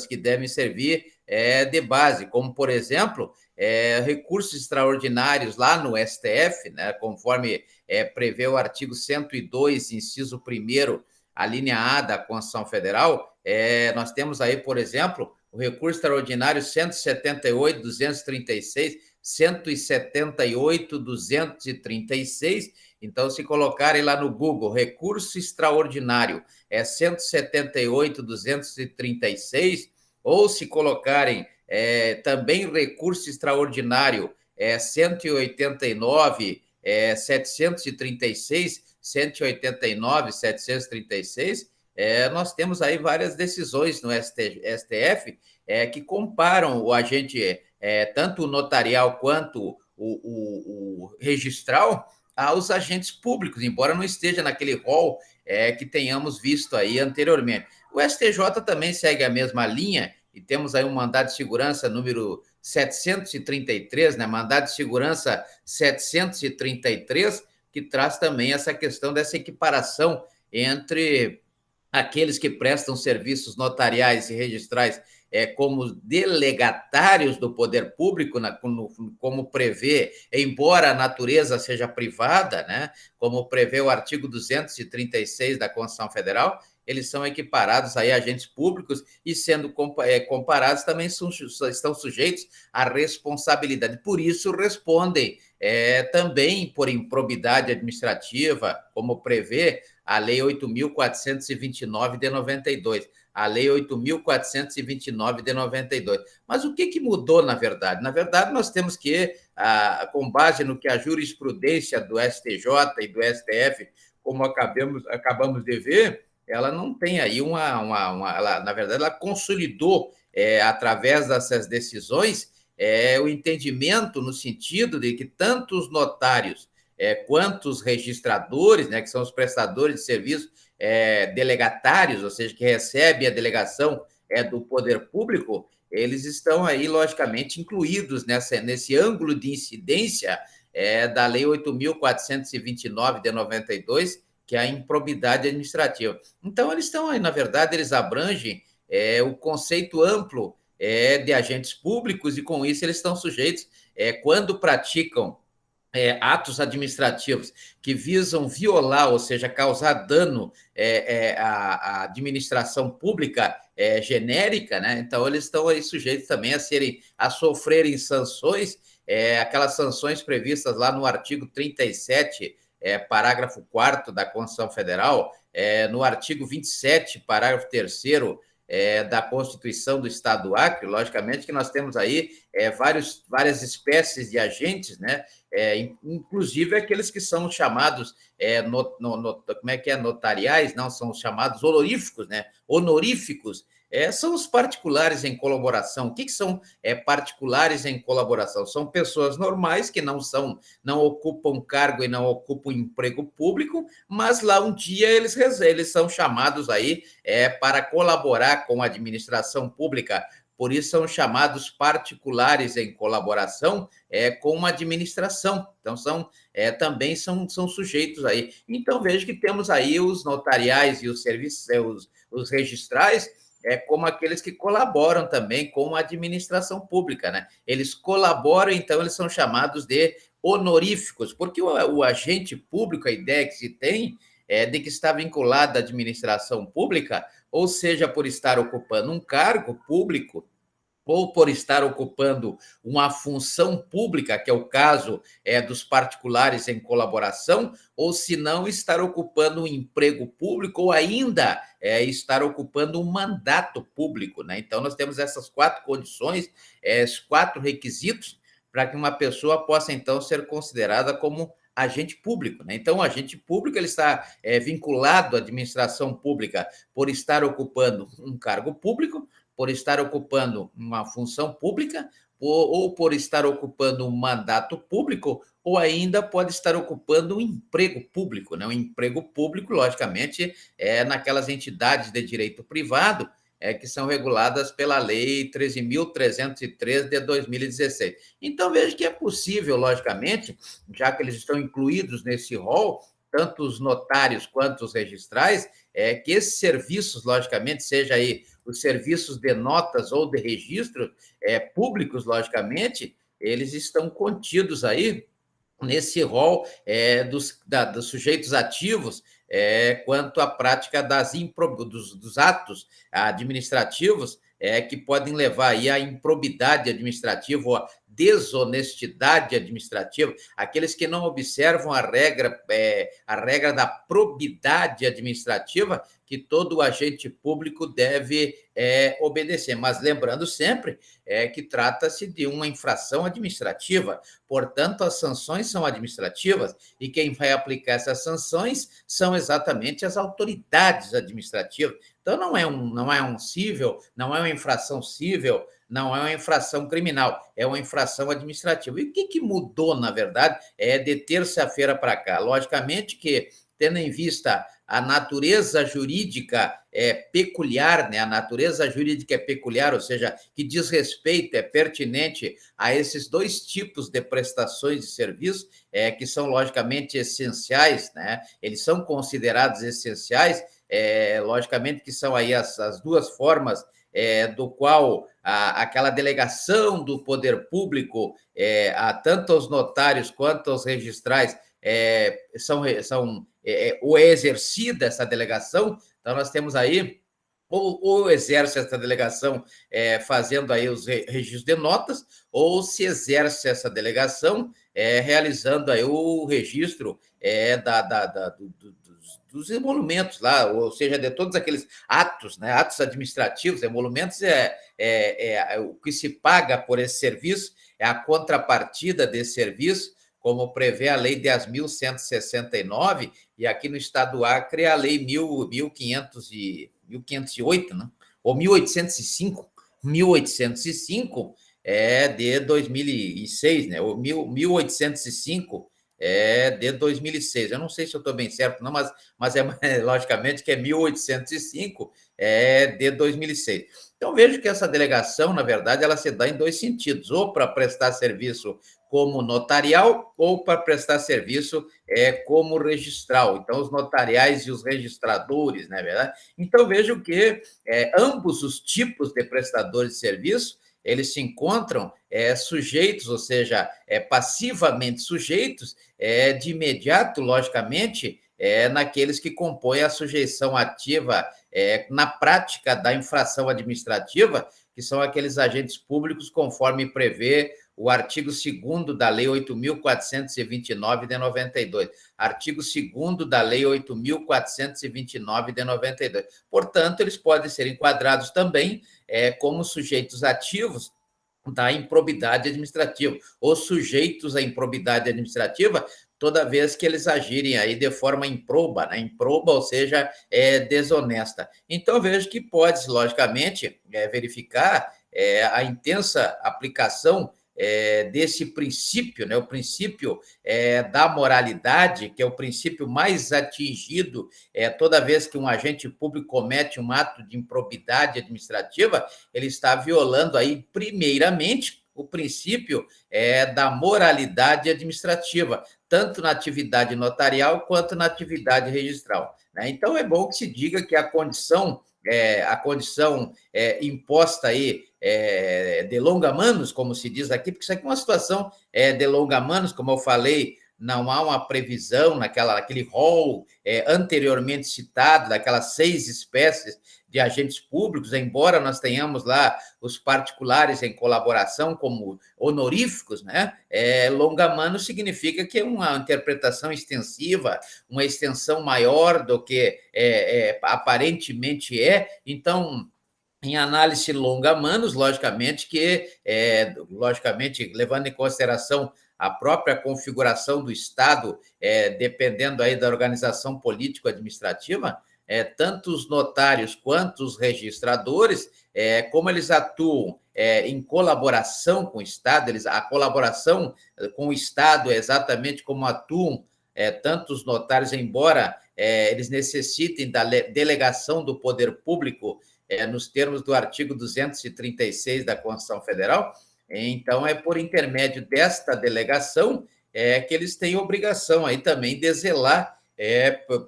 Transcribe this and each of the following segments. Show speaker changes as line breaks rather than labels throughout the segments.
que devem servir de base, como, por exemplo, recursos extraordinários lá no STF, né, conforme prevê o artigo 102, inciso 1º, a linha A da Constituição Federal. Nós temos aí, por exemplo, o recurso extraordinário 178.236, 178.236. Então, se colocarem lá no Google, recurso extraordinário 178.236, ou se colocarem também recurso extraordinário 189, 736, 189, 736, nós temos aí várias decisões no STF que comparam o agente, tanto o notarial quanto o registral, aos agentes públicos, embora não esteja naquele rol que tenhamos visto aí anteriormente. O STJ também segue a mesma linha, e temos aí um mandado de segurança número 733, né? Mandado de segurança 733, que traz também essa questão dessa equiparação entre aqueles que prestam serviços notariais e registrais como delegatários do poder público, como prevê, embora a natureza seja privada, né, como prevê o artigo 236 da Constituição Federal, eles são equiparados aí a agentes públicos e, sendo comparados, também estão sujeitos à responsabilidade. Por isso, respondem também por improbidade administrativa, como prevê a Lei 8.429 de 92. A Lei 8.429 de 92. Mas o que mudou, na verdade? Na verdade, nós temos que, com base no que a jurisprudência do STJ e do STF, como acabamos de ver, ela não tem aí na verdade, ela consolidou, através dessas decisões, o entendimento no sentido de que tanto os notários quanto os registradores, né, que são os prestadores de serviço, delegatários, ou seja, que recebem a delegação do poder público, eles estão aí, logicamente, incluídos nesse ângulo de incidência da Lei 8.429 de 92, que é a improbidade administrativa. Então, eles estão aí, na verdade, eles abrangem o conceito amplo de agentes públicos, e com isso eles estão sujeitos, quando praticam atos administrativos que visam violar, ou seja, causar dano à administração pública genérica, né? Então, eles estão aí sujeitos também a sofrerem sanções, aquelas sanções previstas lá no artigo 37, parágrafo 4º da Constituição Federal, no artigo 27, parágrafo 3º, da Constituição do Estado do Acre. Logicamente que nós temos aí várias espécies de agentes, né? Inclusive aqueles que são chamados notariais, não, são chamados honoríficos, né? Honoríficos são os particulares em colaboração. O que são particulares em colaboração? São pessoas normais que não ocupam cargo e não ocupam emprego público, mas lá um dia eles são chamados aí para colaborar com a administração pública. Por isso são chamados particulares em colaboração com a administração. Então, também são sujeitos aí. Então, veja que temos aí os notariais e os serviços, os registrais, como aqueles que colaboram também com a administração pública, né? Eles colaboram, então eles são chamados de honoríficos, porque o agente público, a ideia que se tem é de que está vinculado à administração pública, ou seja, por estar ocupando um cargo público, ou por estar ocupando uma função pública, que é o caso dos particulares em colaboração, ou se não estar ocupando um emprego público, ou ainda estar ocupando um mandato público, né? Então, nós temos essas 4 condições, 4 requisitos para que uma pessoa possa, então, ser considerada como agente público, né? Então, o agente público ele está vinculado à administração pública por estar ocupando um cargo público, por estar ocupando uma função pública, ou por estar ocupando um mandato público, ou ainda pode estar ocupando um emprego público, né? Um emprego público, logicamente, naquelas entidades de direito privado, que são reguladas pela Lei 13.303 de 2016. Então, veja que é possível, logicamente, já que eles estão incluídos nesse rol, tanto os notários quanto os registrais, que esses serviços, logicamente, seja aí os serviços de notas ou de registro públicos, logicamente, eles estão contidos aí nesse rol dos sujeitos ativos quanto à prática dos atos administrativos que podem levar aí à improbidade administrativa ou à desonestidade administrativa, aqueles que não observam a regra da probidade administrativa que todo agente público deve obedecer. Mas lembrando sempre que trata-se de uma infração administrativa, portanto, as sanções são administrativas e quem vai aplicar essas sanções são exatamente as autoridades administrativas. Então, não é um cível, não é uma infração cível, não é uma infração criminal, é uma infração administrativa. E o que mudou, na verdade, de terça-feira para cá? Logicamente que, tendo em vista a natureza jurídica peculiar, né? A natureza jurídica é peculiar, ou seja, que diz respeito, é pertinente a esses dois tipos de prestações de serviço, que são logicamente essenciais, né? Eles são considerados essenciais, logicamente que são aí as duas formas do qual aquela delegação do poder público, tanto aos notários quanto aos registrais, ou é exercida essa delegação. Então, nós temos aí, ou exerce essa delegação fazendo aí os registros de notas, ou se exerce essa delegação realizando aí o registro dos emolumentos lá, ou seja, de todos aqueles atos, né, atos administrativos. Emolumentos o que se paga por esse serviço, é a contrapartida desse serviço, como prevê a Lei 10.169, e aqui no estado do Acre a Lei 1508, né? Ou 1805 de 2006, né? Ou 1805 de 2006. Eu não sei se eu estou bem certo, não, mas logicamente que é 1805 de 2006. Então, vejo que essa delegação, na verdade, ela se dá em dois sentidos, ou para prestar serviço como notarial ou para prestar serviço como registral. Então, os notariais e os registradores, não é verdade? Então, vejo que ambos os tipos de prestadores de serviço, eles se encontram sujeitos, ou seja, passivamente sujeitos, de imediato, logicamente, naqueles que compõem a sujeição ativa na prática da infração administrativa, que são aqueles agentes públicos, conforme prevê o artigo 2º da Lei 8.429 de 92. Artigo 2º da Lei 8.429 de 92. Portanto, eles podem ser enquadrados também como sujeitos ativos da improbidade administrativa, ou sujeitos à improbidade administrativa, toda vez que eles agirem aí de forma improba, né? Improba, ou seja, desonesta. Então, vejo que pode, logicamente, verificar a intensa aplicação desse princípio, né? O princípio da moralidade, que é o princípio mais atingido toda vez que um agente público comete um ato de improbidade administrativa, ele está violando aí, primeiramente, o princípio da moralidade administrativa, tanto na atividade notarial quanto na atividade registral, né? Então, é bom que se diga que a condição imposta aí de longa-manos, como se diz aqui, porque isso aqui é uma situação de longa-manos, como eu falei, não há uma previsão naquele rol anteriormente citado, daquelas 6 espécies de agentes públicos, embora nós tenhamos lá os particulares em colaboração como honoríficos, né? Longa-manos significa que é uma interpretação extensiva, uma extensão maior do que aparentemente então, em análise longa-manos, logicamente levando em consideração a própria configuração do Estado, dependendo aí da organização político-administrativa, tanto os notários quanto os registradores, como eles atuam em colaboração com o Estado, a colaboração com o Estado é exatamente como atuam tanto os notários, embora eles necessitem da delegação do poder público nos termos do artigo 236 da Constituição Federal. Então, é por intermédio desta delegação que eles têm obrigação aí também de zelar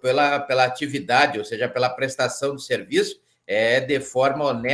pela atividade, ou seja, pela prestação de serviço de forma honesta